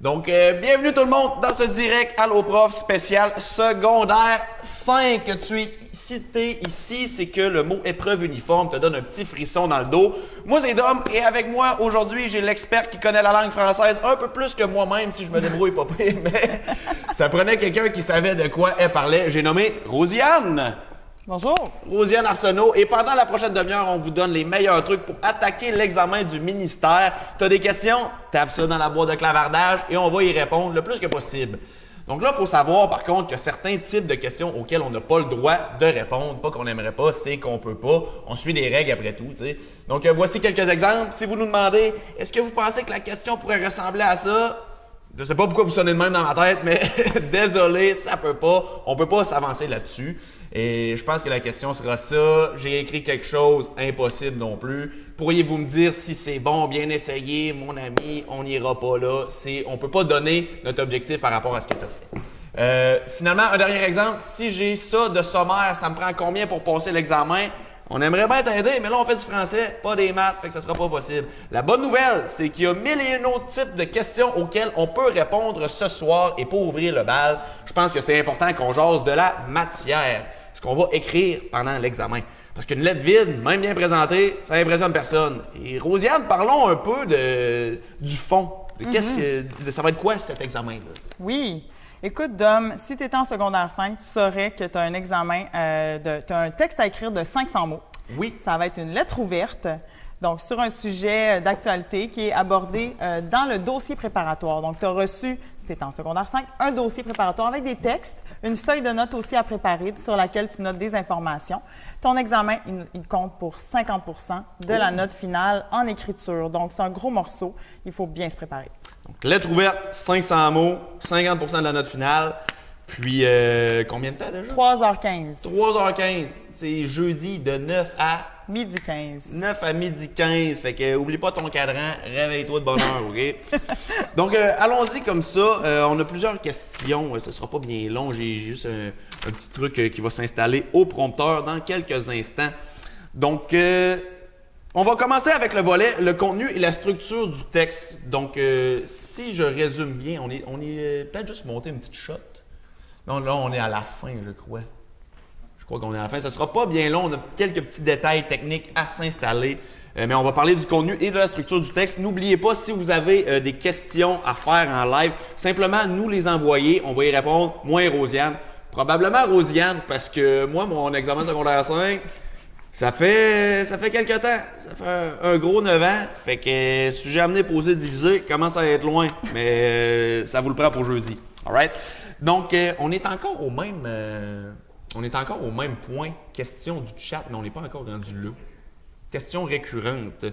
Donc, bienvenue tout le monde dans ce direct Allo Prof spécial secondaire 5. Tu es cité ici, c'est que le mot épreuve uniforme te donne un petit frisson dans le dos. Moi, c'est Dom et avec moi aujourd'hui, j'ai l'expert qui connaît la langue française un peu plus que moi-même si je me débrouille pas pire, mais ça prenait quelqu'un qui savait de quoi elle parlait. J'ai nommé Rosiane. Bonjour. Rosiane Arsenault. Et pendant la prochaine demi-heure, on vous donne les meilleurs trucs pour attaquer l'examen du ministère. Tu as des questions? Tape ça dans la boîte de clavardage et on va y répondre le plus que possible. Donc là, il faut savoir par contre que certains types de questions auxquelles on n'a pas le droit de répondre, pas qu'on n'aimerait pas, c'est qu'on peut pas. On suit des règles après tout, tu sais. Donc voici quelques exemples. Si vous nous demandez, est-ce que vous pensez que la question pourrait ressembler à ça? Je sais pas pourquoi vous sonnez de même dans ma tête, mais désolé, ça peut pas. On peut pas s'avancer là-dessus. Et je pense que la question sera ça. J'ai écrit quelque chose, impossible non plus. Pourriez-vous me dire si c'est bon, bien essayé, mon ami, on n'ira pas là. On peut pas donner notre objectif par rapport à ce que tu as fait. Finalement, un dernier exemple. Si j'ai ça de sommaire, ça me prend combien pour passer l'examen? On aimerait bien t'aider, mais là, on fait du français, pas des maths, fait que ça sera pas possible. La bonne nouvelle, c'est qu'il y a 1001 autres types de questions auxquelles on peut répondre ce soir. Et pour ouvrir le bal, je pense que c'est important qu'on jase de la matière, ce qu'on va écrire pendant l'examen. Parce qu'une lettre vide, même bien présentée, ça impressionne personne. Et Rosiane, parlons un peu du fond. Ça va être quoi cet examen-là? Oui. Écoute, Dom, si tu étais en secondaire 5, tu saurais que tu as un examen, tu as un texte à écrire de 500 mots. Oui. Ça va être une lettre ouverte, donc sur un sujet d'actualité qui est abordé dans le dossier préparatoire. Donc, tu as reçu, si tu étais en secondaire 5, un dossier préparatoire avec des textes, une feuille de notes aussi à préparer sur laquelle tu notes des informations. Ton examen, il compte pour 50 de la note finale en écriture. Donc, c'est un gros morceau. Il faut bien se préparer. Donc, lettre ouverte, 500 mots, 50 de la note finale. Puis, combien de temps déjà? 3h15. 3h15. C'est jeudi de 9 à... Midi 15. 9 à midi 15. Fait que, oublie pas ton cadran, réveille-toi de bonne heure, OK? Donc, allons-y comme ça. On a plusieurs questions. Ce sera pas bien long. J'ai juste un petit truc qui va s'installer au prompteur dans quelques instants. Donc, on va commencer avec le volet, le contenu et la structure du texte. Donc, si je résume bien, on est peut-être juste monté une petite shot. Non, là, on est à la fin, je crois. Je crois qu'on est à la fin. Ce ne sera pas bien long. On a quelques petits détails techniques à s'installer. Mais on va parler du contenu et de la structure du texte. N'oubliez pas, si vous avez des questions à faire en live, simplement nous les envoyer. On va y répondre, moi et Rosiane. Probablement Rosiane, parce que moi, mon examen secondaire 5... Ça fait quelques temps. Ça fait un gros 9 ans. Fait que sujet amené, posé, divisé, commence à être loin. Mais ça vous le prend pour jeudi. All right? Donc, on est encore au même point. Question du chat, mais on n'est pas encore rendu là. Question récurrente.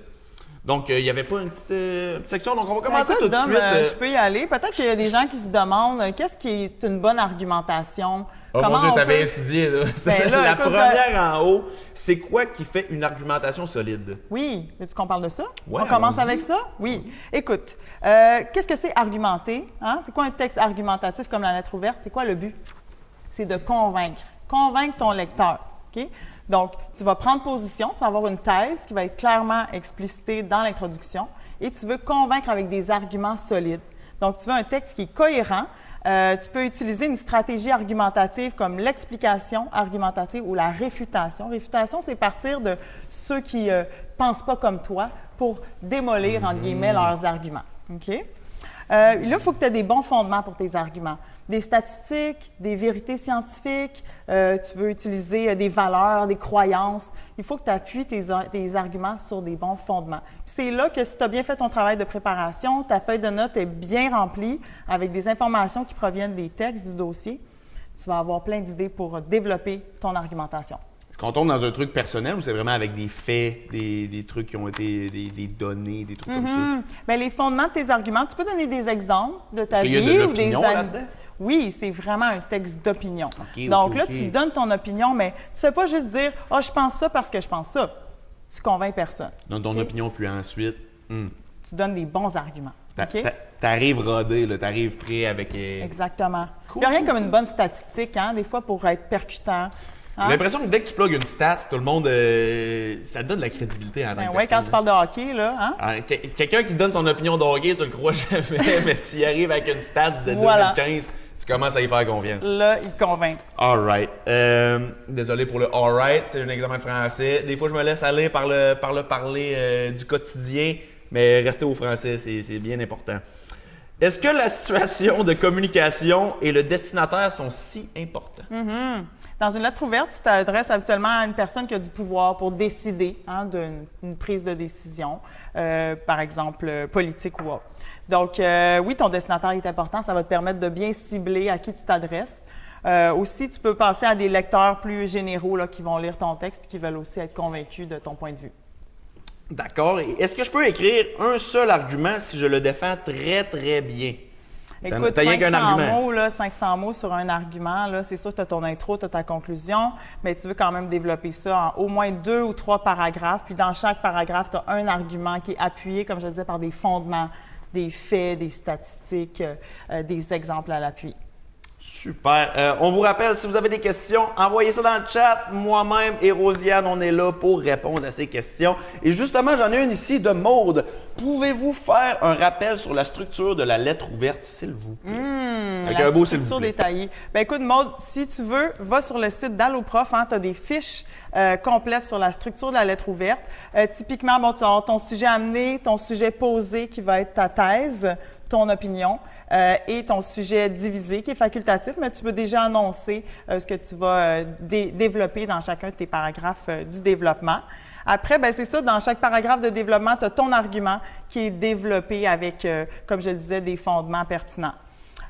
Donc, il n'y avait pas une petite section. Donc, on va commencer tout de suite. Je peux y aller. Peut-être qu'il y a des gens qui se demandent qu'est-ce qui est une bonne argumentation. Oh mon Dieu, t'avais étudié. Là. La écoute, première en haut, c'est quoi qui fait une argumentation solide? Oui. Veux-tu qu'on parle de ça? Ouais, on commence avec ça? Oui. Écoute, qu'est-ce que c'est argumenter? Hein? C'est quoi un texte argumentatif comme la lettre ouverte? C'est quoi le but? C'est de convaincre. Convaincre ton lecteur. OK? Donc, tu vas prendre position, tu vas avoir une thèse qui va être clairement explicitée dans l'introduction et tu veux convaincre avec des arguments solides. Donc, tu veux un texte qui est cohérent. Tu peux utiliser une stratégie argumentative comme l'explication argumentative ou la réfutation. Réfutation, c'est partir de ceux qui ne pensent pas comme toi pour démolir, entre guillemets, leurs arguments. OK? Là, il faut que tu aies des bons fondements pour tes arguments. Des statistiques, des vérités scientifiques, tu veux utiliser des valeurs, des croyances. Il faut que tu appuies tes arguments sur des bons fondements. Puis c'est là que si tu as bien fait ton travail de préparation, ta feuille de notes est bien remplie avec des informations qui proviennent des textes du dossier, tu vas avoir plein d'idées pour développer ton argumentation. Est-ce qu'on tombe dans un truc personnel ou c'est vraiment avec des faits, des trucs qui ont été des données, des trucs comme ça? Bien, les fondements de tes arguments, tu peux donner des exemples de ta vie. Est-ce qu'il y a de ou des l'opinion là-dedans? Oui, c'est vraiment un texte d'opinion. Okay, Donc là, OK. tu donnes ton opinion, mais tu ne fais pas juste dire « Ah, je pense ça parce que je pense ça ». Tu convaincs personne. Donne ton opinion, puis ensuite... Tu donnes des bons arguments. OK? T'arrives rodé, là, t'arrives prêt avec... Exactement. Cool, Il n'y a rien cool, comme une bonne statistique, hein, des fois, pour être percutant. Hein? J'ai l'impression que dès que tu plugues une stat, tout le monde, ça donne de la crédibilité en tant que Oui, personne, quand tu parles de hockey, là, hein? Quelqu'un qui donne son opinion de hockey, tu le crois jamais, mais s'il arrive avec une stat de Voilà. 2015, tu commences à y faire confiance. Là, il te convainc. All right. Désolé pour le all right, c'est un examen de français. Des fois, je me laisse aller par le parler du quotidien, mais rester au français, c'est bien important. Est-ce que la situation de communication et le destinataire sont si importants? Dans une lettre ouverte, tu t'adresses habituellement à une personne qui a du pouvoir pour décider d'une prise de décision, par exemple politique ou autre. Donc, oui, ton destinataire est important. Ça va te permettre de bien cibler à qui tu t'adresses. Aussi, tu peux penser à des lecteurs plus généraux là, qui vont lire ton texte et qui veulent aussi être convaincus de ton point de vue. D'accord. Et est-ce que je peux écrire un seul argument si je le défends très, très bien? Écoute, T'as rien qu'un 500 argument. mots, là, 500 mots sur un argument, là, c'est sûr que tu as ton intro, tu as ta conclusion, mais tu veux quand même développer ça en au moins 2 ou 3 paragraphes. Puis dans chaque paragraphe, tu as un argument qui est appuyé, comme je disais, par des fondements, des faits, des statistiques, des exemples à l'appui. Super. On vous rappelle, si vous avez des questions, envoyez ça dans le chat. Moi-même et Rosiane, on est là pour répondre à ces questions. Et justement, j'en ai une ici de Maude. Pouvez-vous faire un rappel sur la structure de la lettre ouverte, s'il vous plaît? Avec La un beau s'il vous structure plaît. détaillée. Bien, écoute, Maude, si tu veux, va sur le site d'Alloprof. Tu as des fiches complètes sur la structure de la lettre ouverte. Typiquement, bon, tu vas avoir ton sujet amené, ton sujet posé qui va être ta thèse, ton opinion, et ton sujet divisé qui est facultatif, mais tu peux déjà annoncer ce que tu vas développer dans chacun de tes paragraphes du développement. Après, ben c'est ça, dans chaque paragraphe de développement, tu as ton argument qui est développé avec, comme je le disais, des fondements pertinents.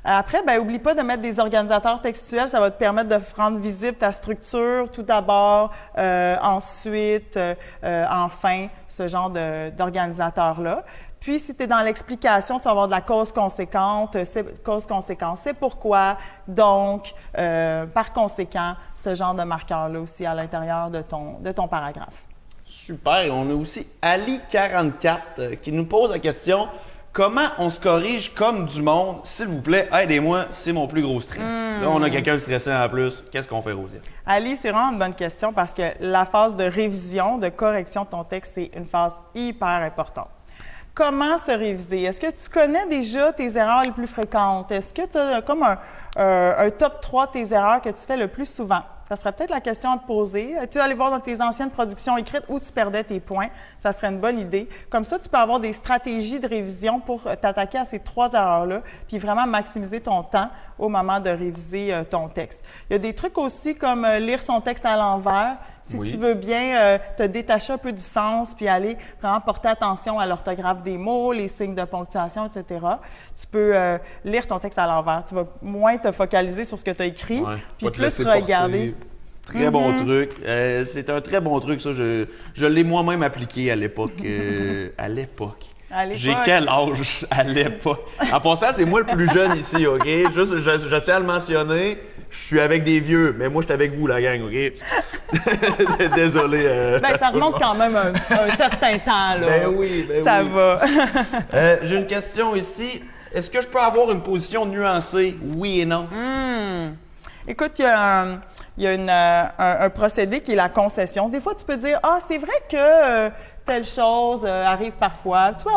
Après, ben n'oublie pas de mettre des organisateurs textuels. Ça va te permettre de rendre visible ta structure tout d'abord, ensuite, enfin, ce genre d'organisateur-là. Puis, si tu es dans l'explication, tu vas avoir de la cause-conséquence. C'est pourquoi, donc, par conséquent, ce genre de marqueur-là aussi à l'intérieur de ton paragraphe. Super. Et on a aussi Ali44 qui nous pose la question « Comment on se corrige comme du monde? S'il vous plaît, aidez-moi, c'est mon plus gros stress. Là, on a quelqu'un de stressé en plus. Qu'est-ce qu'on fait, Rosiane? Ali, c'est vraiment une bonne question parce que la phase de révision, de correction de ton texte, c'est une phase hyper importante. Comment se réviser? Est-ce que tu connais déjà tes erreurs les plus fréquentes? Est-ce que tu as comme un top 3 de tes erreurs que tu fais le plus souvent? Ça serait peut-être la question à te poser. Tu vas aller voir dans tes anciennes productions écrites où tu perdais tes points. Ça serait une bonne idée. Comme ça, tu peux avoir des stratégies de révision pour t'attaquer à ces 3 erreurs-là, puis vraiment maximiser ton temps au moment de réviser ton texte. Il y a des trucs aussi comme lire son texte à l'envers. Si tu veux bien te détacher un peu du sens, puis aller vraiment porter attention à l'orthographe des mots, les signes de ponctuation, etc., tu peux lire ton texte à l'envers. Tu vas moins te focaliser sur ce que tu as écrit, puis plus regarder. Très bon truc. C'est un très bon truc, ça. Je l'ai moi-même appliqué à l'époque. J'ai quel âge à l'époque? En passant, c'est moi le plus jeune ici, OK? Juste, je tiens à le mentionner. Je suis avec des vieux, mais moi, je suis avec vous, la gang, OK? Désolé. Ben, ça remonte quand même un certain temps, là. Ben oui, ça va. J'ai une question ici. Est-ce que je peux avoir une position nuancée? Oui et non. Écoute, il y a un procédé qui est la concession. Des fois, tu peux dire « Ah, c'est vrai que telle chose arrive parfois. » Tu peux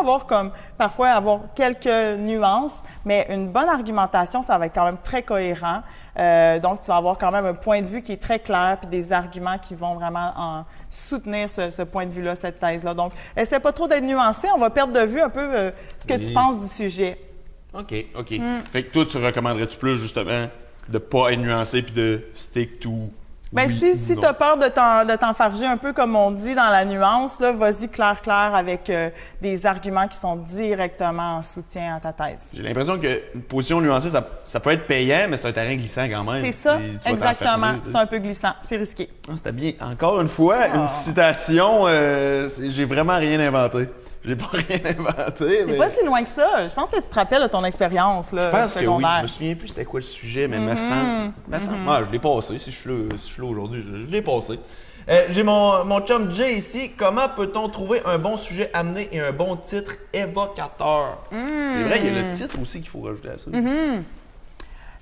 parfois avoir quelques nuances, mais une bonne argumentation, ça va être quand même très cohérent. Donc, tu vas avoir quand même un point de vue qui est très clair, puis des arguments qui vont vraiment soutenir ce point de vue-là, cette thèse-là. Donc, essaie pas trop d'être nuancé. On va perdre de vue un peu ce que tu penses du sujet. OK. Fait que toi, tu recommanderais-tu plus, justement, de pas être nuancé puis de stick to... Bien, si tu as peur de t'enfarger un peu, comme on dit dans la nuance, là, vas-y clair avec des arguments qui sont directement en soutien à ta thèse. J'ai l'impression qu'une position nuancée, ça peut être payant, mais c'est un terrain glissant quand même. C'est ça, exactement. C'est un peu glissant. C'est risqué. C'était bien. Encore une fois, une citation, j'ai vraiment rien inventé. J'ai pas rien inventé. C'est pas si loin que ça. Je pense que tu te rappelles de ton expérience là, secondaire. Je pense que oui. Je me souviens souviens plus c'était quoi le sujet, mais me semble. Je l'ai passé. Si je suis là aujourd'hui, je l'ai passé. J'ai mon chum Jay ici. Comment peut-on trouver un bon sujet amené et un bon titre évocateur? C'est vrai, il y a le titre aussi qu'il faut rajouter à ça.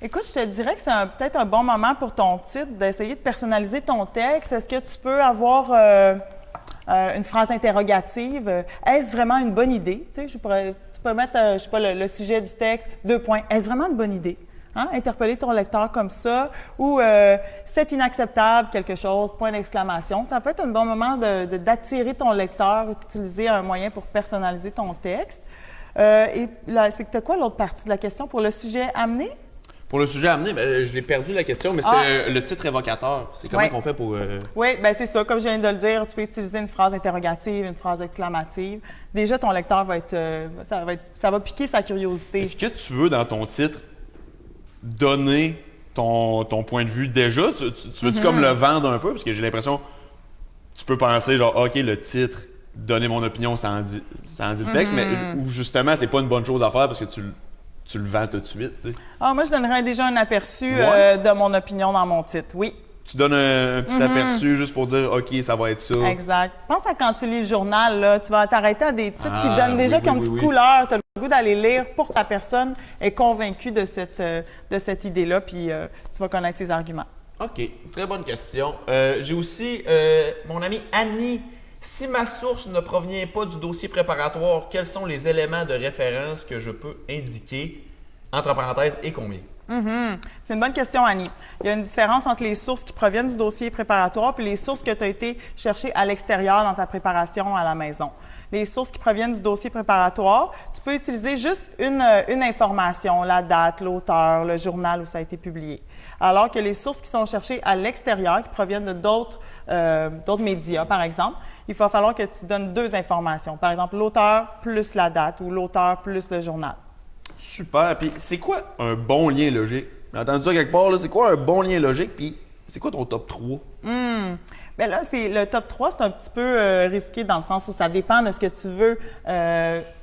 Écoute, je te dirais que c'est peut-être un bon moment pour ton titre d'essayer de personnaliser ton texte. Est-ce que tu peux avoir une phrase interrogative? Est-ce vraiment une bonne idée? Tu sais, tu peux mettre, je sais pas, le sujet du texte, 2 points. Est-ce vraiment une bonne idée? Hein? Interpeller ton lecteur comme ça. Ou c'est inacceptable, quelque chose, point d'exclamation. Ça peut être un bon moment d'attirer ton lecteur, utiliser un moyen pour personnaliser ton texte. Et là, c'était quoi l'autre partie de la question pour le sujet amené? Pour le sujet amené, je l'ai perdu la question, mais c'était le titre évocateur. C'est comment qu'on fait pour... Oui, bien c'est ça. Comme je viens de le dire, tu peux utiliser une phrase interrogative, une phrase exclamative. Déjà, ton lecteur va être... ça va piquer sa curiosité. Est-ce que tu veux, dans ton titre, donner ton point de vue déjà? Tu veux-tu comme le vendre un peu? Parce que j'ai l'impression tu peux penser genre, OK, le titre, donner mon opinion, ça en dit le texte, mais ou justement, c'est pas une bonne chose à faire parce que tu le vends tout de suite. Moi, je donnerais déjà un aperçu de mon opinion dans mon titre, oui. Tu donnes un petit aperçu juste pour dire, OK, ça va être ça. Exact. Pense à quand tu lis le journal, là, tu vas t'arrêter à des titres qui donnent déjà comme petite couleur. Tu as le goût d'aller lire pour que ta personne est convaincue de cette idée-là, puis tu vas connaître ses arguments. OK. Très bonne question. J'ai aussi mon amie Annie. Si ma source ne provient pas du dossier préparatoire, quels sont les éléments de référence que je peux indiquer, entre parenthèses, et combien? C'est une bonne question, Annie. Il y a une différence entre les sources qui proviennent du dossier préparatoire et les sources que tu as été chercher à l'extérieur dans ta préparation à la maison. Les sources qui proviennent du dossier préparatoire, tu peux utiliser juste une information, la date, l'auteur, le journal où ça a été publié. Alors que les sources qui sont cherchées à l'extérieur, qui proviennent de d'autres médias, par exemple, il va falloir que tu donnes 2 informations. Par exemple, l'auteur plus la date ou l'auteur plus le journal. Super. Puis c'est quoi un bon lien logique? J'ai entendu ça quelque part, là. C'est quoi un bon lien logique? Puis c'est quoi ton top 3? Bien là, le top 3, c'est un petit peu risqué dans le sens où ça dépend de ce que tu veux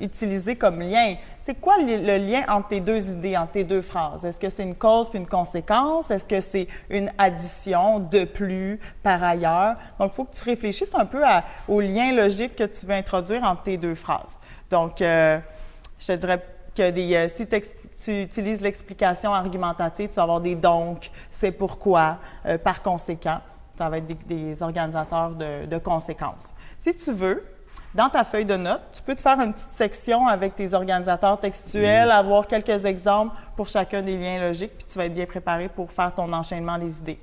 utiliser comme lien. C'est quoi le lien entre tes 2 idées, entre tes 2 phrases? Est-ce que c'est une cause puis une conséquence? Est-ce que c'est une addition de plus par ailleurs? Donc, il faut que tu réfléchisses un peu au lien logique que tu veux introduire entre tes 2 phrases. Donc, je te dirais que si tu utilises l'explication argumentative, tu vas avoir des donc, c'est pourquoi, par conséquent. Ça va être des organisateurs de conséquences. Si tu veux, dans ta feuille de notes, tu peux te faire une petite section avec tes organisateurs textuels, avoir quelques exemples pour chacun des liens logiques, puis tu vas être bien préparé pour faire ton enchaînement des idées.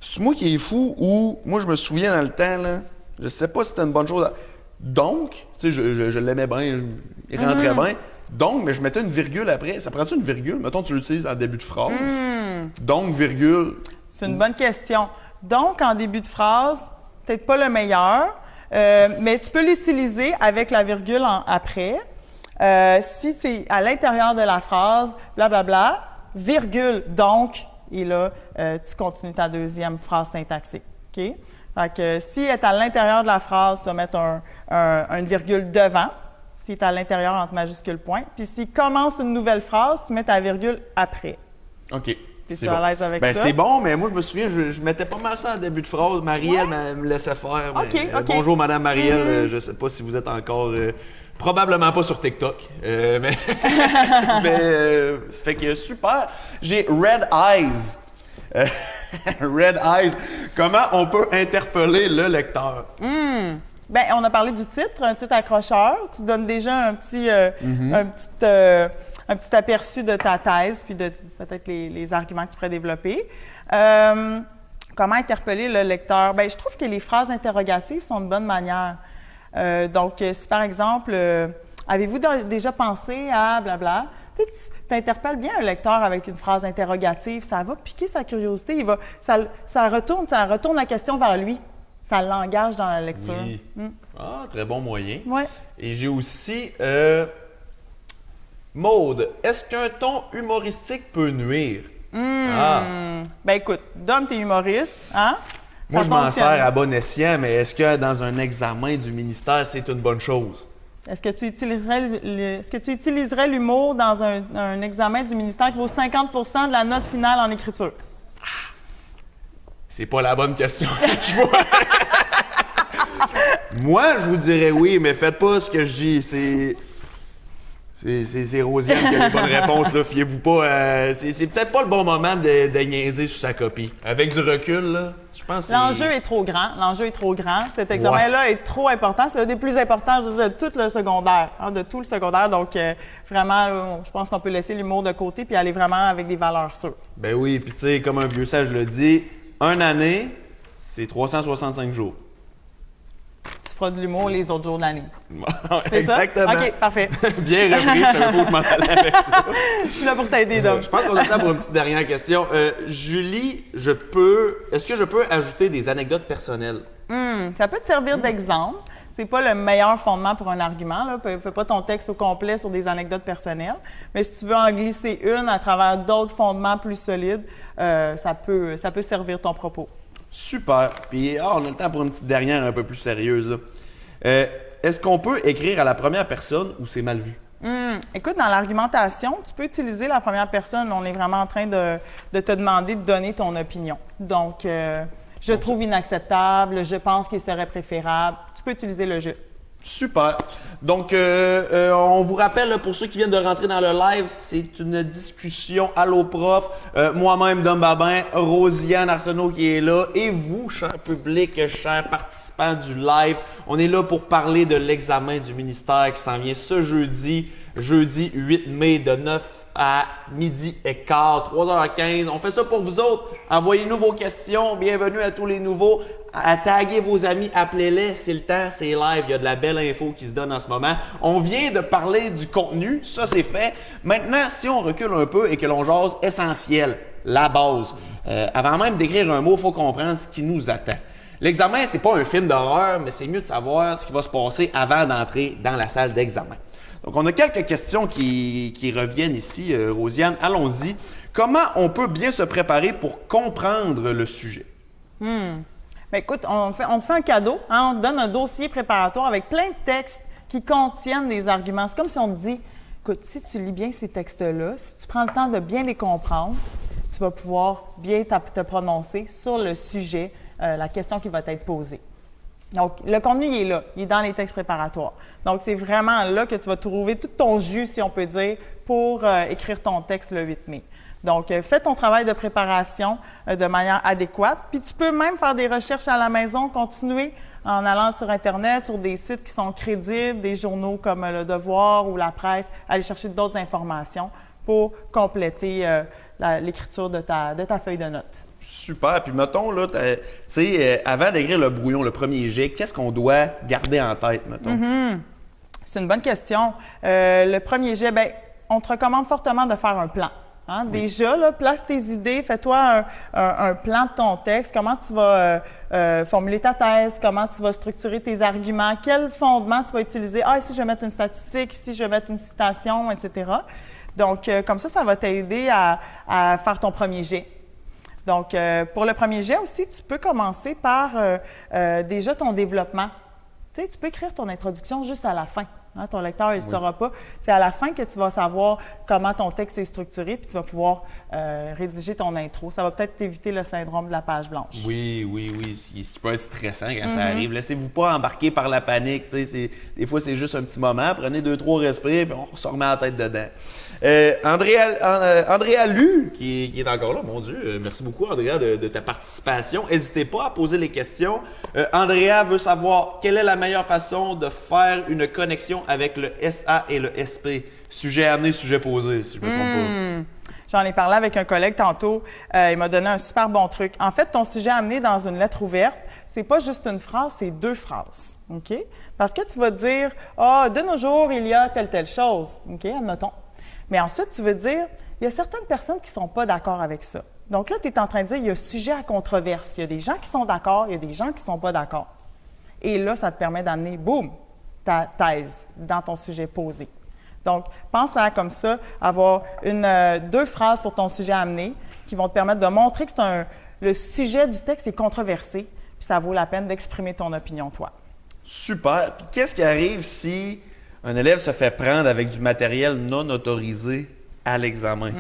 C'est moi qui est fou ou moi je me souviens dans le temps, là, je sais pas si c'était une bonne chose. Donc, tu sais, je l'aimais bien, il rentrait bien. Donc, mais je mettais une virgule après. Ça prend-tu une virgule? Mettons, tu l'utilises en début de phrase. Donc, virgule. C'est une bonne question. Donc, en début de phrase, peut-être pas le meilleur, mais tu peux l'utiliser avec la virgule après. Si c'est à l'intérieur de la phrase, blablabla, virgule, donc, et là, tu continues ta deuxième phrase syntaxique. OK? Fait que si elle est à l'intérieur de la phrase, tu vas mettre une virgule devant. Si elle est à l'intérieur entre majuscule point. Puis s'il commence une nouvelle phrase, tu mets ta virgule après. OK. Es-tu à l'aise avec ça? C'est bon, mais moi, je me souviens, je mettais pas mal ça en début de phrase. Marielle me laissait faire. OK. Bonjour, Madame Marielle. Je sais pas si vous êtes encore... probablement pas sur TikTok. Mais ça fait que super. J'ai Red Eyes. Red Eyes. Comment on peut interpeller le lecteur? Bien, on a parlé du titre, un titre accrocheur. Tu donnes déjà un petit aperçu de ta thèse, puis de peut-être les arguments que tu pourrais développer. Comment interpeller le lecteur? Bien, je trouve que les phrases interrogatives sont une bonne manière. Donc, si par exemple, avez-vous déjà pensé à blabla? Tu interpelles bien un lecteur avec une phrase interrogative, ça va piquer sa curiosité, ça retourne la question vers lui. Ça l'engage dans la lecture. Oui. Ah, très bon moyen. Ouais. Et j'ai aussi Maude, est-ce qu'un ton humoristique peut nuire? Ben écoute, Dom, t'es humoriste, hein? Moi, je m'en sers à bon escient, mais est-ce que dans un examen du ministère, c'est une bonne chose? Est-ce que tu utiliserais l'humour dans un examen du ministère qui vaut 50 de la note finale en écriture? C'est pas la bonne question. Moi, je vous dirais oui, mais faites pas ce que je dis. C'est Rosiane qui a les bonnes réponses, là. Fiez-vous pas. C'est peut-être pas le bon moment de niaiser sur sa copie. Avec du recul, là, je pense que L'enjeu est trop grand. L'enjeu est trop grand. Cet examen-là est trop important. C'est un des plus importants de tout le secondaire, de tout le secondaire. Donc, vraiment, je pense qu'on peut laisser l'humour de côté puis aller vraiment avec des valeurs sûres. Ben oui, puis tu sais, comme un vieux sage le dit, une année, c'est 365 jours. Tu feras de l'humour les autres jours de l'année. C'est Exactement. ça? OK, parfait. Bien repris, je savais pas où je m'en allais avec ça. Je suis là pour t'aider, Dom. Je pense qu'on a le temps pour une petite dernière question. Julie, est-ce que je peux ajouter des anecdotes personnelles? Ça peut te servir d'exemple. C'est pas le meilleur fondement pour un argument. Fais pas ton texte au complet sur des anecdotes personnelles. Mais si tu veux en glisser une à travers d'autres fondements plus solides, ça peut servir ton propos. Super. Puis on a le temps pour une petite dernière un peu plus sérieuse, là. Est-ce qu'on peut écrire à la première personne ou c'est mal vu? Écoute, dans l'argumentation, tu peux utiliser la première personne. On est vraiment en train de te demander de donner ton opinion. Donc, je trouve inacceptable, je pense qu'il serait préférable. Tu peux utiliser le « je ». Super. Donc, on vous rappelle, là, pour ceux qui viennent de rentrer dans le live, c'est une discussion Allo Prof. Moi-même, Dom Babin, Rosiane Arsenault qui est là, et vous, cher public, chers participants du live, on est là pour parler de l'examen du ministère qui s'en vient ce jeudi 8 mai de 9 à midi et quart, 3h15. On fait ça pour vous autres. Envoyez-nous vos questions. Bienvenue à tous les nouveaux. Taguez vos amis, appelez-les. C'est le temps, c'est live. Il y a de la belle info qui se donne en ce moment. On vient de parler du contenu. Ça, c'est fait. Maintenant, si on recule un peu et que l'on jase essentiel, la base, avant même d'écrire un mot, il faut comprendre ce qui nous attend. L'examen, c'est pas un film d'horreur, mais c'est mieux de savoir ce qui va se passer avant d'entrer dans la salle d'examen. Donc, on a quelques questions qui reviennent ici, Rosiane. Allons-y. Comment on peut bien se préparer pour comprendre le sujet? Bien, écoute, on te fait un cadeau. On te donne un dossier préparatoire avec plein de textes qui contiennent des arguments. C'est comme si on te dit, écoute, si tu lis bien ces textes-là, si tu prends le temps de bien les comprendre, tu vas pouvoir bien te prononcer sur le sujet, la question qui va t'être posée. Donc, le contenu, il est là. Il est dans les textes préparatoires. Donc, c'est vraiment là que tu vas trouver tout ton jus, si on peut dire, pour écrire ton texte le 8 mai. Donc, fais ton travail de préparation de manière adéquate. Puis, tu peux même faire des recherches à la maison, continuer en allant sur Internet, sur des sites qui sont crédibles, des journaux comme Le Devoir ou La Presse, aller chercher d'autres informations pour compléter l'écriture de ta feuille de notes. Super. Puis mettons, là, tu sais, avant d'écrire le brouillon, le premier jet, qu'est-ce qu'on doit garder en tête, mettons? C'est une bonne question. Le premier jet, bien, on te recommande fortement de faire un plan. Hein? Oui. Déjà, là, place tes idées, fais-toi un plan de ton texte, comment tu vas formuler ta thèse, comment tu vas structurer tes arguments, quel fondement tu vas utiliser. Ah, ici, je vais mettre une statistique, ici, je vais mettre une citation, etc. Donc, comme ça va t'aider à faire ton premier jet. Donc, pour le premier jet aussi, tu peux commencer par déjà ton développement. Tu sais, tu peux écrire ton introduction juste à la fin. Hein? Ton lecteur, il ne saura pas. C'est à la fin que tu vas savoir comment ton texte est structuré, puis tu vas pouvoir rédiger ton intro. Ça va peut-être t'éviter le syndrome de la page blanche. Oui. Ce qui peut être stressant quand ça arrive. Laissez-vous pas embarquer par la panique. Des fois, c'est juste un petit moment. Prenez 2-3 respires, puis on se remet la tête dedans. Andrea Lu, qui est encore là, mon Dieu. Merci beaucoup, Andrea, de ta participation. N'hésitez pas à poser les questions. Andrea veut savoir quelle est la meilleure façon de faire une connexion avec le SA et le SP. Sujet amené, sujet posé, si je ne me trompe pas. J'en ai parlé avec un collègue tantôt. Il m'a donné un super bon truc. En fait, ton sujet amené dans une lettre ouverte, c'est pas juste une phrase, c'est 2 phrases. OK? Parce que tu vas dire, de nos jours, il y a telle chose. OK? Admettons. Mais ensuite, tu veux dire, il y a certaines personnes qui ne sont pas d'accord avec ça. Donc là, tu es en train de dire, il y a sujet à controverse. Il y a des gens qui sont d'accord, il y a des gens qui ne sont pas d'accord. Et là, ça te permet d'amener, boum, ta thèse dans ton sujet posé. Donc, pense à, comme ça, avoir 2 phrases pour ton sujet amené qui vont te permettre de montrer que le sujet du texte est controversé, puis ça vaut la peine d'exprimer ton opinion, toi. Super. Puis qu'est-ce qui arrive si un élève se fait prendre avec du matériel non autorisé à l'examen?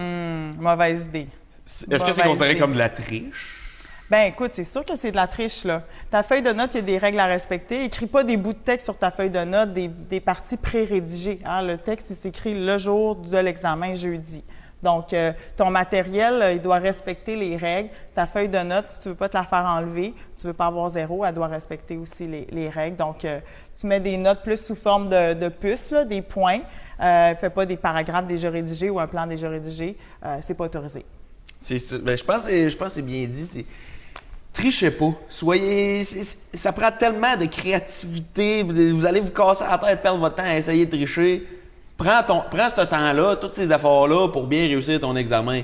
Mauvaise idée. Est-ce que c'est considéré comme de la triche? Ben écoute, c'est sûr que c'est de la triche, là. Ta feuille de notes, il y a des règles à respecter. Écris pas des bouts de texte sur ta feuille de notes, des parties pré-rédigées. Hein? Le texte, il s'écrit le jour de l'examen, jeudi. Donc, ton matériel, il doit respecter les règles. Ta feuille de notes, si tu veux pas te la faire enlever, tu veux pas avoir 0, elle doit respecter aussi les règles. Donc, tu mets des notes plus sous forme de puces, là, des points. Fais pas des paragraphes déjà rédigés ou un plan déjà rédigé. C'est pas autorisé. Ben, je pense que c'est bien dit. Trichez pas. Ça prend tellement de créativité. Vous allez vous casser la tête, perdre votre temps à essayer de tricher. Prends ce temps-là, toutes ces efforts-là pour bien réussir ton examen.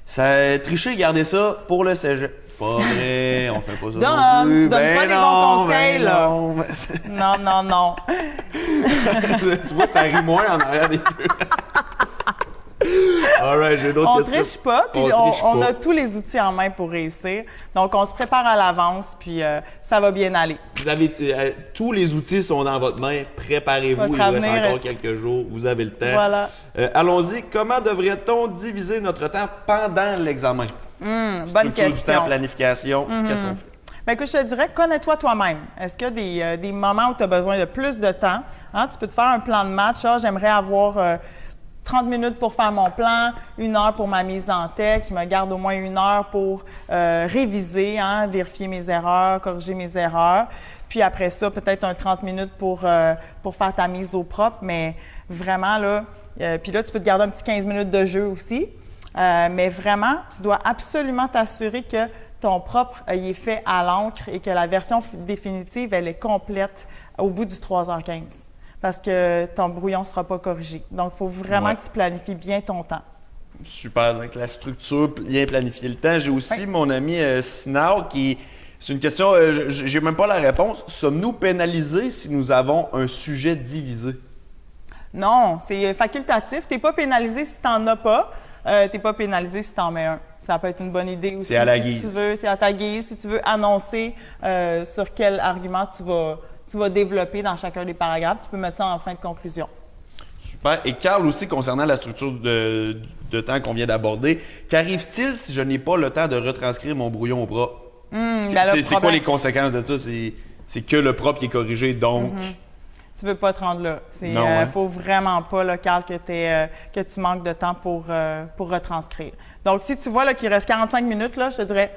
Tricher, gardez ça pour le cégep. Pas vrai, on fait pas ça non plus. Tu donnes pas des bons conseils, là. Non. Tu vois, ça rit moins en arrière des queues. All right, j'ai d'autres questions. On triche pas, puis on a tous les outils en main pour réussir. Donc, on se prépare à l'avance, puis ça va bien aller. Vous avez tous les outils sont dans votre main. Préparez-vous, il reste encore quelques jours. Vous avez le temps. Voilà. Allons-y. Comment devrait-on diviser notre temps pendant l'examen? Bonne question. Du temps, planification, qu'est-ce qu'on fait? Bien, écoute, je te dirais, connais-toi toi-même. Est-ce qu'il y a des moments où tu as besoin de plus de temps? Hein? Tu peux te faire un plan de match. J'aimerais avoir 30 minutes pour faire mon plan, 1 heure pour ma mise en texte. Je me garde au moins 1 heure pour réviser, vérifier mes erreurs, corriger mes erreurs. Puis après ça, peut-être un 30 minutes pour faire ta mise au propre. Mais vraiment, là, puis là, tu peux te garder un petit 15 minutes de jeu aussi. Mais vraiment, tu dois absolument t'assurer que ton propre il est fait à l'encre et que la version définitive, elle est complète au bout du 3h15. Parce que ton brouillon ne sera pas corrigé. Donc, il faut vraiment que tu planifies bien ton temps. Super. Donc, la structure, bien planifier le temps. J'ai aussi mon ami Sinao qui... C'est une question, j'ai même pas la réponse. Sommes-nous pénalisés si nous avons un sujet divisé? Non, c'est facultatif. Tu n'es pas pénalisé si tu n'en as pas. Tu n'es pas pénalisé si tu en mets un. Ça peut être une bonne idée aussi. C'est à la guise. C'est à ta guise. Si tu veux annoncer sur quel argument tu vas développer dans chacun des paragraphes, tu peux mettre ça en fin de conclusion. Super. Et Carl aussi, concernant la structure de temps qu'on vient d'aborder, qu'arrive-t-il si je n'ai pas le temps de retranscrire mon brouillon au propre? C'est quoi les conséquences de ça? C'est que le propre qui est corrigé, donc... Tu veux pas te rendre là. Il faut vraiment pas, là, Carl, que tu manques de temps pour retranscrire. Donc, si tu vois là, qu'il reste 45 minutes, là, je te dirais,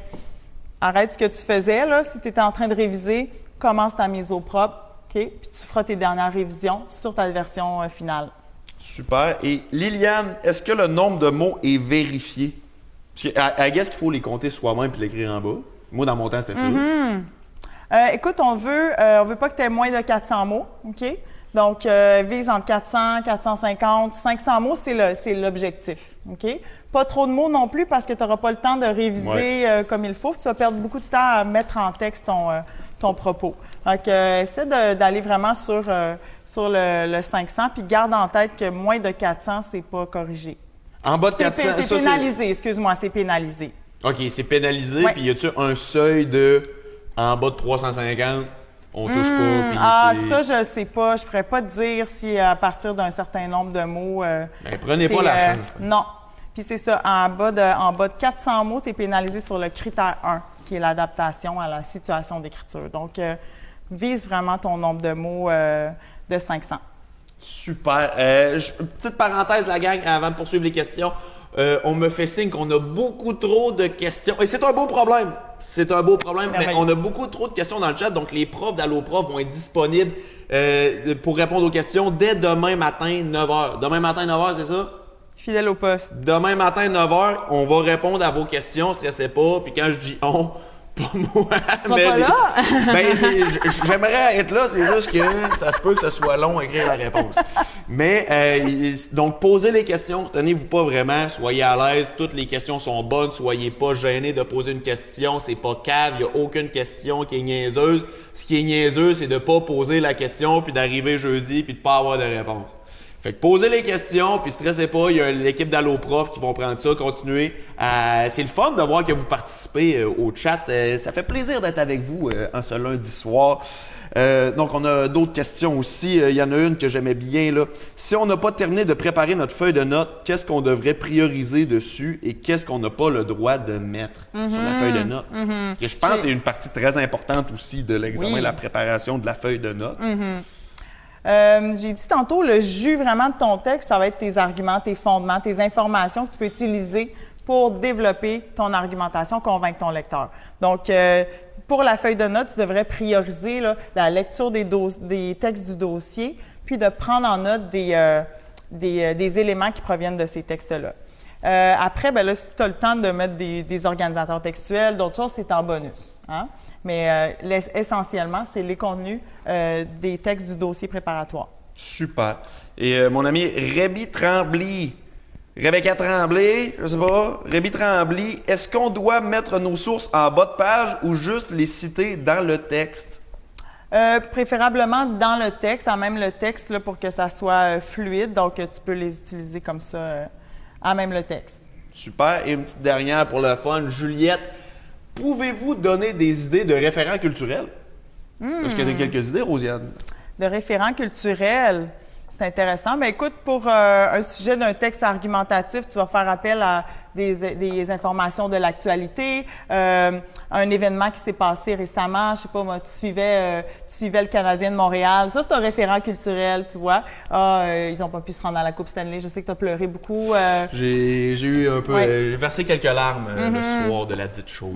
arrête ce que tu faisais. Là, si tu étais en train de réviser, commence ta mise au propre, OK? Puis tu feras tes dernières révisions sur ta version finale. Super. Et Liliane, est-ce que le nombre de mots est vérifié? Parce que, I guess qu'il faut les compter soi-même puis l'écrire en bas. Moi, dans mon temps, c'était ça. Écoute, on veut pas que tu aies moins de 400 mots, OK? Donc, vise entre 400, 450, 500 mots, c'est l'objectif, OK? Pas trop de mots non plus parce que tu n'auras pas le temps de réviser comme il faut. Tu vas perdre beaucoup de temps à mettre en texte ton propos. Donc, essaie d'aller vraiment sur le 500 puis garde en tête que moins de 400, c'est pas corrigé. En bas de 400, c'est pénalisé, excuse-moi, c'est pénalisé. OK, c'est pénalisé, puis y a-tu un seuil de... En bas de 350, on touche pas. Ça, je sais pas. Je pourrais pas te dire si à partir d'un certain nombre de mots. Prenez pas la chance. Non. Puis c'est ça. En bas de 400 mots, tu es pénalisé sur le critère 1, qui est l'adaptation à la situation d'écriture. Donc, vise vraiment ton nombre de mots de 500. Super. Petite parenthèse, la gang, avant de poursuivre les questions. On me fait signe qu'on a beaucoup trop de questions. Et c'est un beau problème. C'est un beau problème, mais on a beaucoup trop de questions dans le chat. Donc, les profs d'AlloProf vont être disponibles pour répondre aux questions dès demain matin, 9h. Demain matin, 9h, c'est ça? Fidèle au poste. Demain matin, 9h, on va répondre à vos questions. Stressez pas. Puis quand je dis « on », pas moi. Tu seras pas là? J'aimerais être là, c'est juste que ça se peut que ce soit long à écrire la réponse. Mais, donc, posez les questions, retenez-vous pas vraiment, soyez à l'aise, toutes les questions sont bonnes, soyez pas gênés de poser une question, c'est pas cave, il n'y a aucune question qui est niaiseuse. Ce qui est niaiseux, c'est de pas poser la question, puis d'arriver jeudi, puis de pas avoir de réponse. Fait que posez les questions, puis stressez pas, il y a l'équipe d'AlloProf qui vont prendre ça, continuer. C'est le fun de voir que vous participez au chat. Ça fait plaisir d'être avec vous en ce lundi soir. Donc, on a d'autres questions aussi. Il y en a une que j'aimais bien, là. Si on n'a pas terminé de préparer notre feuille de notes, qu'est-ce qu'on devrait prioriser dessus et qu'est-ce qu'on n'a pas le droit de mettre sur la feuille de notes? Que je pense que c'est une partie très importante aussi de l'examen, la préparation de la feuille de notes. J'ai dit tantôt, le jus vraiment de ton texte, ça va être tes arguments, tes fondements, tes informations que tu peux utiliser pour développer ton argumentation, convaincre ton lecteur. Donc, pour la feuille de notes, tu devrais prioriser là, la lecture des textes du dossier, puis de prendre en note des éléments qui proviennent de ces textes-là. Après, ben là, si tu as le temps de mettre des organisateurs textuels, d'autres choses, c'est en bonus. Hein? Mais essentiellement, c'est les contenus des textes du dossier préparatoire. Super. Et mon ami Rebecca Tremblay, je sais pas, Rémi Tremblay, est-ce qu'on doit mettre nos sources en bas de page ou juste les citer dans le texte? Préférablement dans le texte, en même le texte là, pour que ça soit fluide. Donc, tu peux les utiliser comme ça, en même le texte. Super. Et une petite dernière pour le fun. Juliette, pouvez-vous donner des idées de référents culturels? Est-ce qu'il y a quelques idées, Rosiane? De référents culturels? C'est intéressant. Mais écoute, pour un sujet d'un texte argumentatif, tu vas faire appel à des informations de l'actualité, un événement qui s'est passé récemment, je sais pas moi, tu suivais le Canadien de Montréal. Ça, c'est un référent culturel, tu vois. Ils n'ont pas pu se rendre à la Coupe Stanley. Je sais que tu as pleuré beaucoup. J'ai eu un peu... j'ai versé quelques larmes le soir de la dite chose.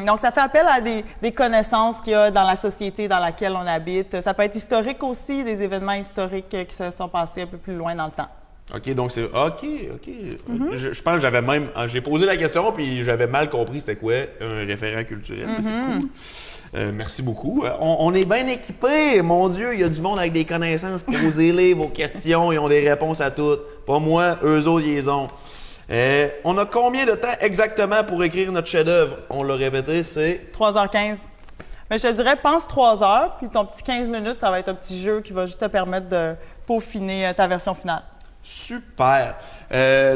Donc, ça fait appel à des connaissances qu'il y a dans la société dans laquelle on habite. Ça peut être historique aussi, des événements historiques qui se sont passés un peu plus loin dans le temps. OK, donc c'est... OK. Je pense que j'avais même... J'ai posé la question, puis j'avais mal compris c'était quoi un référent culturel. C'est cool. Merci beaucoup. On est bien équipés. Mon Dieu, il y a du monde avec des connaissances. Posez-les vos questions. Ils ont des réponses à toutes. Pas moi, eux autres, ils les ont. On a combien de temps exactement pour écrire notre chef-d'œuvre? On l'a répété, c'est... 3h15. Mais je te dirais, pense 3 heures, puis ton petit 15 minutes, ça va être un petit jeu qui va juste te permettre de peaufiner ta version finale. Super.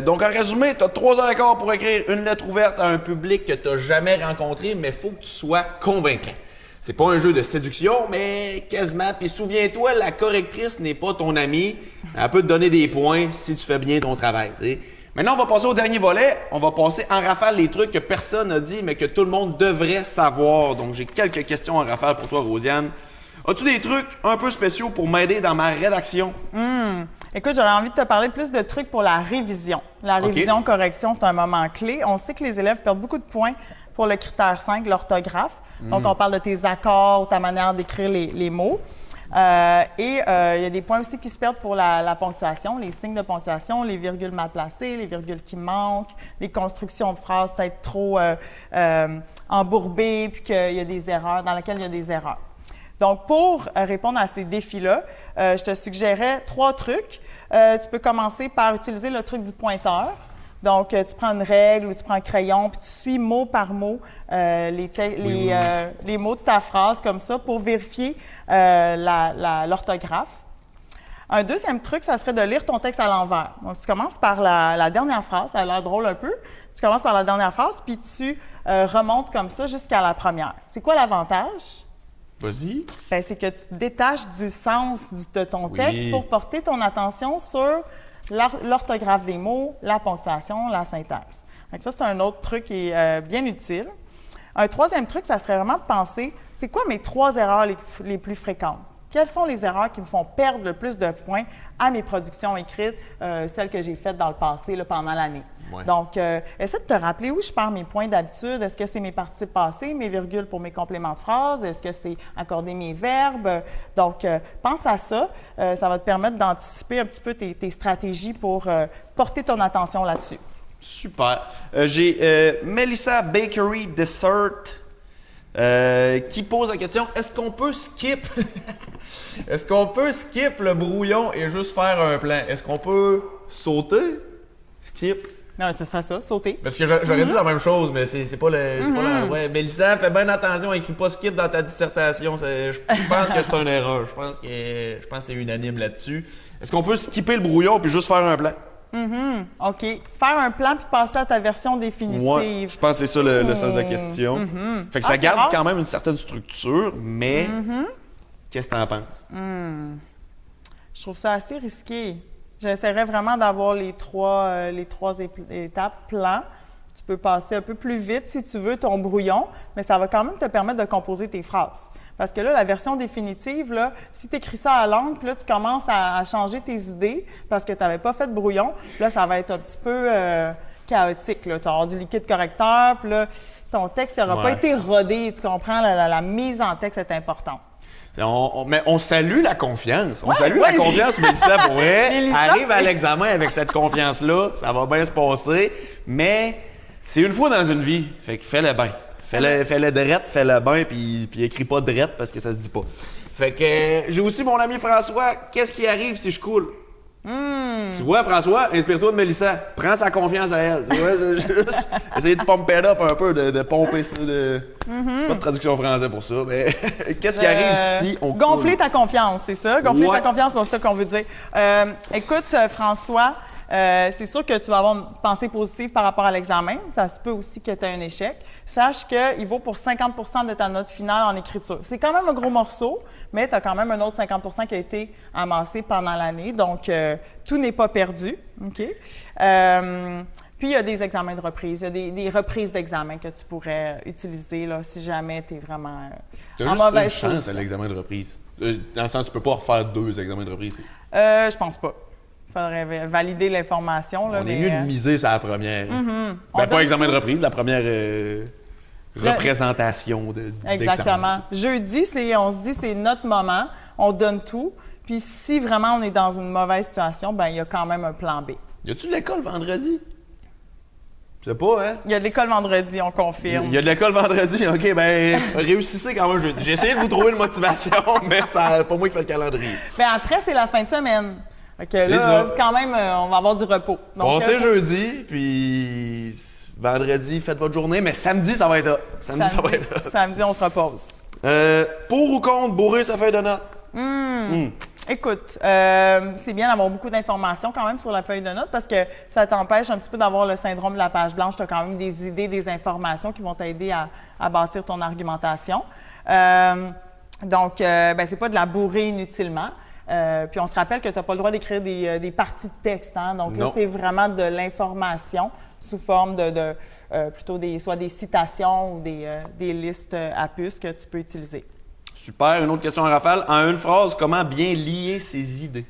Donc, en résumé, tu as 3h15 pour écrire une lettre ouverte à un public que tu n'as jamais rencontré, mais il faut que tu sois convaincant. C'est pas un jeu de séduction, mais quasiment. Puis souviens-toi, la correctrice n'est pas ton amie. Elle peut te donner des points si tu fais bien ton travail. T'sais. Maintenant, on va passer au dernier volet. On va passer en rafale les trucs que personne n'a dit, mais que tout le monde devrait savoir. Donc, j'ai quelques questions en rafale pour toi, Rosiane. As-tu des trucs un peu spéciaux pour m'aider dans ma rédaction? Écoute, j'aurais envie de te parler plus de trucs pour la révision. La révision, correction, c'est un moment clé. On sait que les élèves perdent beaucoup de points pour le critère 5, l'orthographe. Donc, on parle de tes accords, ta manière d'écrire les mots. Il y a des points aussi qui se perdent pour la ponctuation, les signes de ponctuation, les virgules mal placées, les virgules qui manquent, les constructions de phrases peut-être trop embourbées, puis qu'il y a des erreurs, dans lesquelles il y a des erreurs. Donc, pour répondre à ces défis-là, je te suggérais 3 trucs. Tu peux commencer par utiliser le truc du pointeur. Donc, tu prends une règle ou tu prends un crayon, puis tu suis mot par mot les mots de ta phrase comme ça pour vérifier l'orthographe. Un deuxième truc, ça serait de lire ton texte à l'envers. Donc, tu commences par la dernière phrase, ça a l'air drôle un peu. Tu commences par la dernière phrase, puis tu remontes comme ça jusqu'à la première. C'est quoi l'avantage? Vas-y. Bien, c'est que tu te détaches du sens de ton texte pour porter ton attention sur l'orthographe des mots, la ponctuation, la syntaxe. Donc ça, c'est un autre truc qui est bien utile. Un troisième truc, ça serait vraiment de penser, c'est quoi mes 3 erreurs les plus fréquentes? Quelles sont les erreurs qui me font perdre le plus de points à mes productions écrites, celles que j'ai faites dans le passé, là, pendant l'année? Ouais. Donc, essaie de te rappeler où je perds mes points d'habitude. Est-ce que c'est mes participes passés, mes virgules pour mes compléments de phrase? Est-ce que c'est accorder mes verbes? Donc, pense à ça. Ça va te permettre d'anticiper un petit peu tes stratégies pour porter ton attention là-dessus. Super. J'ai Melissa Bakery Dessert qui pose la question, est-ce qu'on peut skip le brouillon et juste faire un plan? Est-ce qu'on peut sauter? Skip? Non, ce serait ça, sauter. Parce que j'aurais dit la même chose, mais c'est pas le... Ouais, Mélissa, fais bien attention, écris pas skip dans ta dissertation. Je pense que c'est une erreur. Je pense que c'est unanime là-dessus. Est-ce qu'on peut skipper le brouillon puis juste faire un plan? OK. Faire un plan puis passer à ta version définitive. Ouais, je pense que c'est ça le sens de la question. Fait que ça c'est garde rare. quand même une certaine structure, mais qu'est-ce que t'en penses? Je trouve ça assez risqué. J'essaierais vraiment d'avoir les trois étapes plans. Tu peux passer un peu plus vite si tu veux ton brouillon, mais ça va quand même te permettre de composer tes phrases. Parce que là, la version définitive, là, si tu écris ça à l'encre, puis là, tu commences à changer tes idées parce que tu n'avais pas fait de brouillon, là, ça va être un petit peu chaotique. Là. Tu vas avoir du liquide correcteur, puis là, ton texte n'aura pas été rodé. Tu comprends? La mise en texte est importante. Mais on salue la confiance. On salue la confiance, Mélissa, pour vrai. Arrive à l'examen avec cette confiance-là, ça va bien se passer, mais c'est une fois dans une vie, fait que fais-le bien. Fais-le drette, fais-le bien, puis écris pas drette parce que ça se dit pas. Fait que j'ai aussi mon ami François, qu'est-ce qui arrive si je coule? Tu vois, François, inspire-toi de Mélissa. Prends sa confiance à elle. Tu vois, c'est juste essayer de pumper it up un peu, de pomper ça. Pas de traduction française pour ça, mais qu'est-ce qui arrive si on coule? Gonfler ta confiance, c'est ça? Gonfler ta confiance, c'est ça qu'on veut dire. Écoute, François, c'est sûr que tu vas avoir une pensée positive par rapport à l'examen. Ça se peut aussi que tu aies un échec. Sache qu'il vaut pour 50 de ta note finale en écriture. C'est quand même un gros morceau, mais tu as quand même un autre 50 qui a été amassé pendant l'année. Donc, tout n'est pas perdu. OK? Puis, il y a des examens de reprise. Il y a des reprises d'examen que tu pourrais utiliser là, si jamais tu es vraiment en mauvaise chance position. À l'examen de reprise. Dans le sens, tu peux pas refaire 2 examens de reprise. Je pense pas. Il faudrait valider l'information. On est mieux de miser sur la première. Pas examen de reprise, la première représentation d'examen. Exactement. Jeudi, on se dit c'est notre moment, on donne tout. Puis si vraiment on est dans une mauvaise situation, il y a quand même un plan B. Y a-tu de l'école vendredi? Je sais pas, hein? Il y a de l'école vendredi, on confirme. Il y a de l'école vendredi, OK, réussissez quand même jeudi. J'ai essayé de vous trouver une motivation, mais c'est pas moi qui fais le calendrier. Après, c'est la fin de semaine. OK, là, quand même, on va avoir du repos. Passez jeudi, puis vendredi, faites votre journée, mais samedi, ça va être là. Samedi, on se repose. Pour ou contre bourrer sa feuille de notes? Écoute, c'est bien d'avoir beaucoup d'informations quand même sur la feuille de notes parce que ça t'empêche un petit peu d'avoir le syndrome de la page blanche. Tu as quand même des idées, des informations qui vont t'aider à bâtir ton argumentation. Donc, c'est pas de la bourrer inutilement. Puis on se rappelle que tu n'as pas le droit d'écrire des parties de texte. Hein? Donc là, c'est vraiment de l'information sous forme de plutôt soit des citations ou des listes à puces que tu peux utiliser. Super. Une autre question en rafale. En une phrase, comment bien lier ses idées?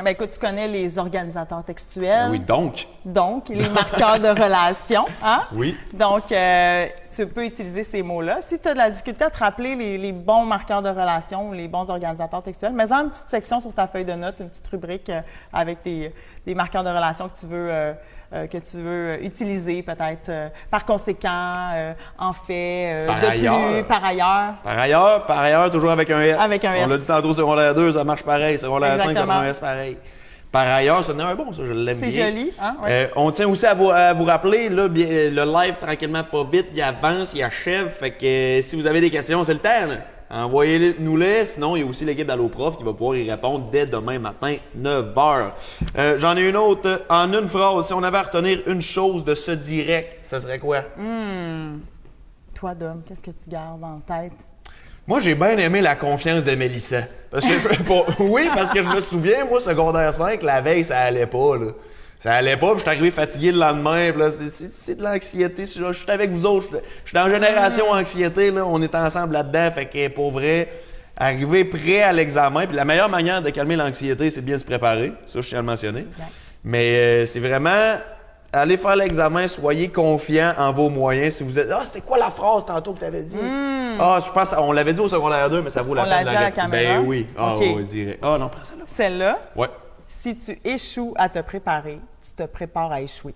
Écoute, tu connais les organisateurs textuels. Oui, donc. Donc, les marqueurs de relation. Hein? Oui. Donc, tu peux utiliser ces mots-là. Si tu as de la difficulté à te rappeler les bons marqueurs de relation ou les bons organisateurs textuels, mets-en une petite section sur ta feuille de notes, une petite rubrique avec des marqueurs de relation que tu veux utiliser peut-être par conséquent, en fait, par ailleurs, toujours avec un S. Avec un S. On l'a dit tantôt, secondaire 2, ça marche pareil. Secondaire 5, ça prend un S pareil. Par ailleurs, ça en est un bon, ça, je l'aime bien. C'est joli, hein? Ouais. On tient aussi à vous rappeler, là, le live, tranquillement, pas vite, il avance, il achève. Fait que si vous avez des questions, c'est le temps, là. Envoyez-nous-les. Sinon, il y a aussi l'équipe d'AlloProf qui va pouvoir y répondre dès demain matin, 9h. J'en ai une autre. En une phrase, si on avait à retenir une chose de ce direct, ça serait quoi? Toi, Dom, qu'est-ce que tu gardes en tête? Moi, j'ai bien aimé la confiance de Mélissa. Parce que je me souviens, moi, secondaire 5, la veille, ça allait pas, là. Ça allait pas, puis je suis arrivé fatigué le lendemain, puis là, c'est de l'anxiété. Je suis avec vous autres, je suis dans la génération anxiété, là, on est ensemble là-dedans, fait que pour vrai, arriver prêt à l'examen, puis la meilleure manière de calmer l'anxiété, c'est de bien se préparer, ça je tiens à le mentionner. Exact. Mais c'est vraiment, allez faire l'examen, soyez confiants en vos moyens. Si vous êtes, c'était quoi la phrase tantôt que tu avais dit? Je pense, on l'avait dit au secondaire 2, mais ça vaut la peine. On l'a dit à la caméra? Ben oui, okay. On dirait. Non, prends celle-là. Celle-là? Ouais. Si tu échoues à te préparer, tu te prépares à échouer.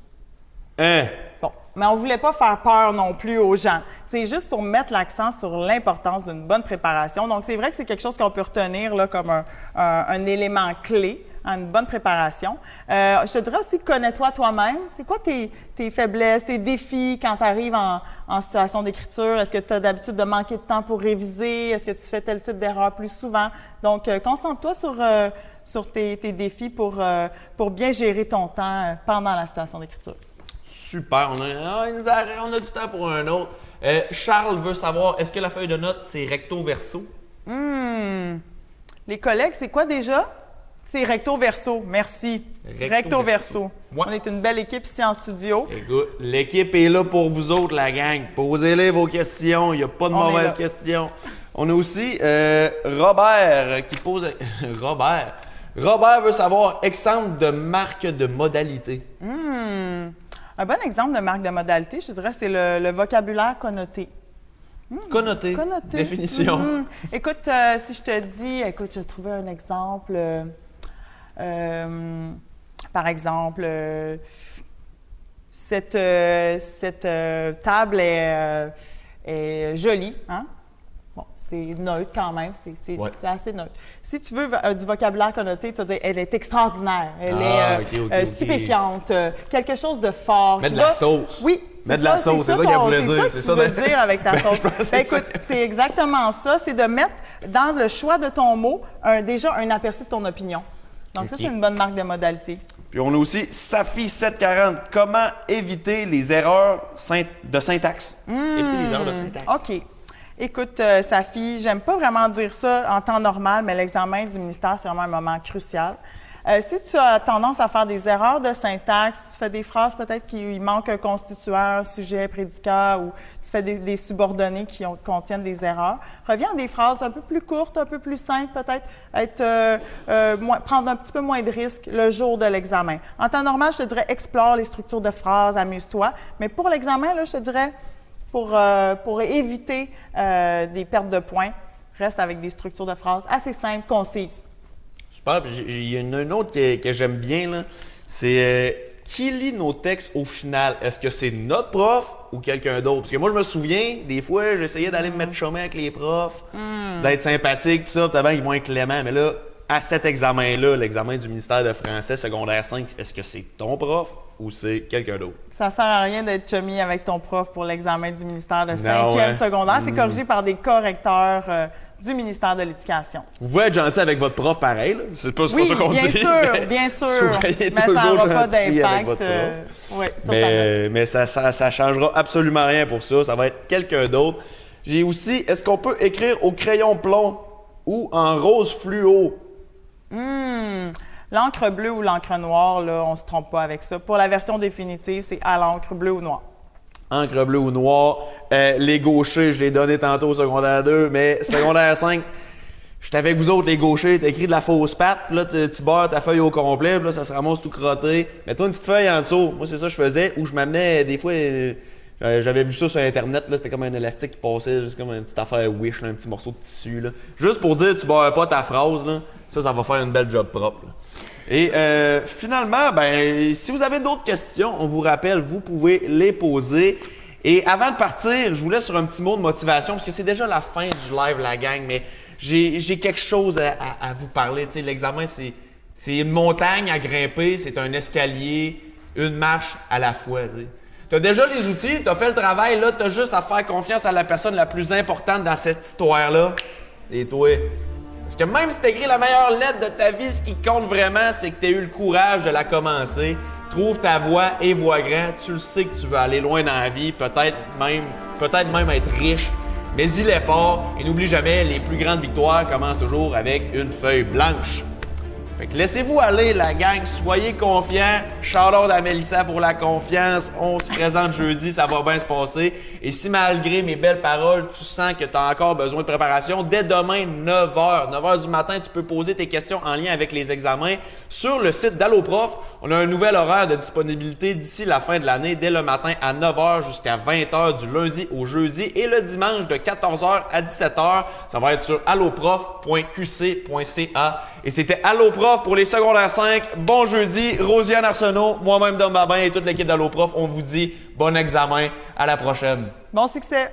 Hein? Bon, Mais on ne voulait pas faire peur non plus aux gens. C'est juste pour mettre l'accent sur l'importance d'une bonne préparation. Donc, c'est vrai que c'est quelque chose qu'on peut retenir là, comme un élément clé, une bonne préparation. Je te dirais aussi, connais-toi toi-même. C'est quoi tes faiblesses, tes défis quand tu arrives en situation d'écriture? Est-ce que tu as d'habitude de manquer de temps pour réviser? Est-ce que tu fais tel type d'erreur plus souvent? Donc, concentre-toi sur tes défis pour bien gérer ton temps pendant la situation d'écriture. Super, on a du temps pour un autre. Charles veut savoir, est-ce que la feuille de notes, c'est recto-verso? Les collègues, c'est quoi déjà? C'est recto-verso, merci. Recto-verso. Ouais. On est une belle équipe ici en studio. Écoute, l'équipe est là pour vous autres, la gang. Posez-les vos questions, il n'y a pas de mauvaises questions. On a aussi Robert qui pose... Robert veut savoir, exemple de marque de modalité. Un bon exemple de marque de modalité, je dirais, c'est le vocabulaire connoté. Connoté. Définition. Écoute, si je te dis, écoute, j'ai trouvé un exemple. Par exemple, cette table est jolie, hein? Bon, c'est neutre quand même, c'est assez neutre. Si tu veux du vocabulaire connoté, tu vas dire elle est extraordinaire, elle est stupéfiante, quelque chose de fort. Mets de la sauce. Oui. Mets de la sauce, c'est ça qu'elle voulait dire. C'est ça que tu veux dire avec ta sauce. Écoute, c'est exactement ça, c'est de mettre dans le choix de ton mot déjà un aperçu de ton opinion. Donc ça, c'est une bonne marque de modalité. Puis on a aussi Safi740. Comment éviter les erreurs de syntaxe? Éviter les erreurs de syntaxe. OK. Écoute, Safi, j'aime pas vraiment dire ça en temps normal, mais l'examen du ministère, c'est vraiment un moment crucial. Si tu as tendance à faire des erreurs de syntaxe, tu fais des phrases peut-être qu'il manque un constituant, un sujet, prédicat, ou tu fais des subordonnés qui contiennent des erreurs, reviens à des phrases un peu plus courtes, un peu plus simples, peut-être prendre un petit peu moins de risques le jour de l'examen. En temps normal, je te dirais explore les structures de phrases, amuse-toi, mais pour l'examen, là, je te dirais pour éviter des pertes de points, reste avec des structures de phrases assez simples, concises. Super. Il y en a une autre que j'aime bien, là. C'est qui lit nos textes au final? Est-ce que c'est notre prof ou quelqu'un d'autre? Parce que moi, je me souviens, des fois, j'essayais d'aller me mettre chômé avec les profs, d'être sympathique, tout ça, peut-être qu'ils vont être cléments. Mais là, à cet examen-là, l'examen du ministère de français secondaire 5, est-ce que c'est ton prof ou c'est quelqu'un d'autre? Ça sert à rien d'être chummy avec ton prof pour l'examen du ministère de 5e secondaire. C'est corrigé par des correcteurs du ministère de l'Éducation. Vous pouvez être gentil avec votre prof pareil, là. C'est pas ça qu'on dit. Bien sûr. Soyez mais toujours ça n'aura pas gentil avec votre d'impact. prof. Mais ça changera absolument rien pour ça. Ça va être quelqu'un d'autre. J'ai aussi, est-ce qu'on peut écrire au crayon plomb ou en rose fluo? L'encre bleue ou l'encre noire, là, on ne se trompe pas avec ça. Pour la version définitive, c'est à l'encre bleue ou noire. Encre bleue ou noire. Les gauchers, je l'ai donné tantôt au secondaire 2, mais secondaire 5, j'étais avec vous autres, les gauchers, t'as écrit de la fausse patte, puis là, tu barres ta feuille au complet, puis là, ça se ramasse tout crotté. Mets-toi une petite feuille en dessous. Moi, c'est ça que je faisais, où je m'amenais, des fois, j'avais vu ça sur Internet, là, c'était comme un élastique qui passait, juste comme une petite affaire Wish, là, un petit morceau de tissu. Là. Juste pour dire, tu barres pas ta phrase, là, ça va faire une belle job propre. Là. Et finalement, si vous avez d'autres questions, on vous rappelle, vous pouvez les poser. Et avant de partir, je vous laisse sur un petit mot de motivation, parce que c'est déjà la fin du live, la gang, mais j'ai quelque chose à vous parler. Tu sais, l'examen, c'est une montagne à grimper, c'est un escalier, une marche à la fois. Tu as déjà les outils, tu as fait le travail, là, tu as juste à faire confiance à la personne la plus importante dans cette histoire-là, et toi. Parce que même si tu écrit la meilleure lettre de ta vie, ce qui compte vraiment, c'est que tu as eu le courage de la commencer. Trouve ta voie et voie grand. Tu le sais que tu veux aller loin dans la vie, peut-être même être riche. Mais il est fort et n'oublie jamais, les plus grandes victoires commencent toujours avec une feuille blanche. Fait que laissez-vous aller, la gang. Soyez confiants. Shout-out à Mélissa pour la confiance. On se présente jeudi, ça va bien se passer. Et si malgré mes belles paroles, tu sens que tu as encore besoin de préparation, dès demain, 9h. 9h du matin, tu peux poser tes questions en lien avec les examens. Sur le site d'AlloProf, on a un nouvel horaire de disponibilité d'ici la fin de l'année, dès le matin à 9h jusqu'à 20h du lundi au jeudi et le dimanche de 14h à 17h. Ça va être sur alloprof.qc.ca. Et c'était AlloProf Prof pour les secondaires 5. Bon jeudi. Rosiane Arsenault, moi-même Dom Babin et toute l'équipe d'Allo Prof, on vous dit bon examen. À la prochaine. Bon succès!